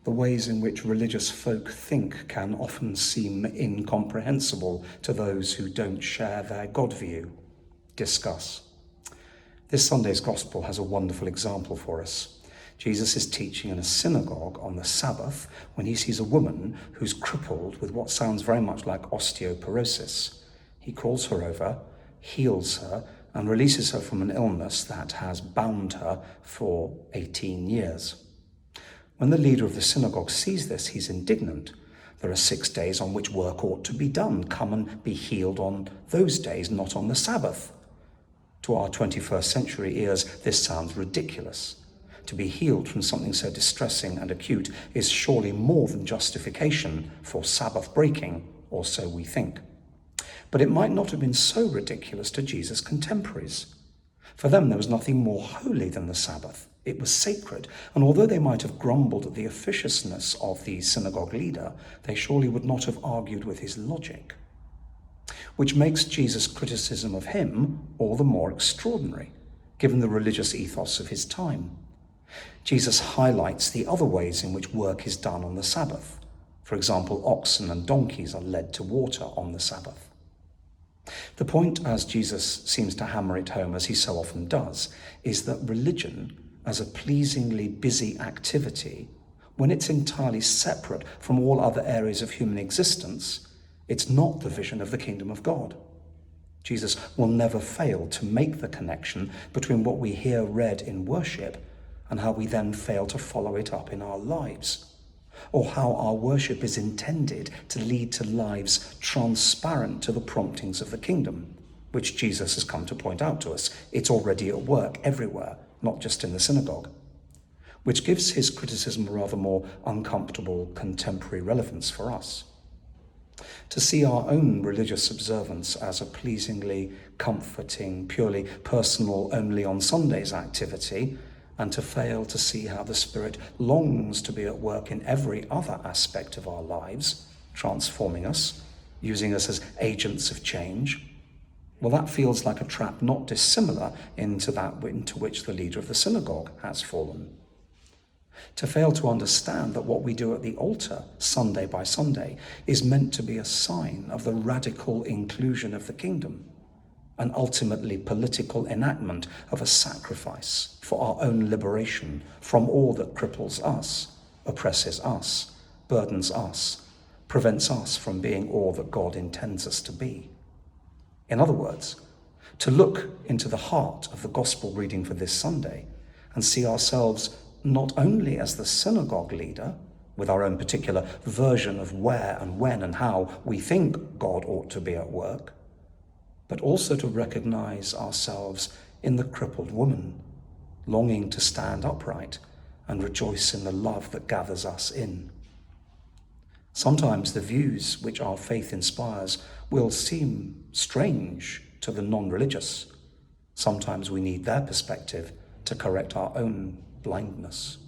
The ways in which religious folk think can often seem incomprehensible to those who don't share their God view. Discuss. This Sunday's Gospel has a wonderful example for us. Jesus is teaching in a synagogue on the Sabbath when he sees a woman who's crippled with what sounds very much like osteoporosis. He calls her over, heals her, and releases her from an illness that has bound her for 18 years. When the leader of the synagogue sees this, he's indignant. There are 6 days on which work ought to be done. Come and be healed on those days, not on the Sabbath. To our 21st century ears, this sounds ridiculous. To be healed from something so distressing and acute is surely more than justification for Sabbath breaking, or so we think. But it might not have been so ridiculous to Jesus' contemporaries. For them, there was nothing more holy than the Sabbath. It was sacred, and although they might have grumbled at the officiousness of the synagogue leader, they surely would not have argued with his logic. Which makes Jesus' criticism of him all the more extraordinary, given the religious ethos of his time. Jesus highlights the other ways in which work is done on the Sabbath. For example, oxen and donkeys are led to water on the Sabbath. The point, as Jesus seems to hammer it home, as he so often does, is that religion, as a pleasingly busy activity, when it's entirely separate from all other areas of human existence, it's not the vision of the kingdom of God. Jesus will never fail to make the connection between what we hear read in worship and how we then fail to follow it up in our lives, or how our worship is intended to lead to lives transparent to the promptings of the kingdom, which Jesus has come to point out to us. It's already at work everywhere, not just in the synagogue, which gives his criticism a rather more uncomfortable contemporary relevance for us. To see our own religious observance as a pleasingly comforting, purely personal, only on Sundays activity, and to fail to see how the Spirit longs to be at work in every other aspect of our lives, transforming us, using us as agents of change, well, that feels like a trap not dissimilar into that into which the leader of the synagogue has fallen. To fail to understand that what we do at the altar, Sunday by Sunday, is meant to be a sign of the radical inclusion of the kingdom, an ultimately political enactment of a sacrifice for our own liberation from all that cripples us, oppresses us, burdens us, prevents us from being all that God intends us to be. In other words, to look into the heart of the gospel reading for this Sunday and see ourselves not only as the synagogue leader, with our own particular version of where and when and how we think God ought to be at work, but also to recognize ourselves in the crippled woman, longing to stand upright and rejoice in the love that gathers us in. Sometimes the views which our faith inspires will seem strange to the non-religious. Sometimes we need their perspective to correct our own blindness.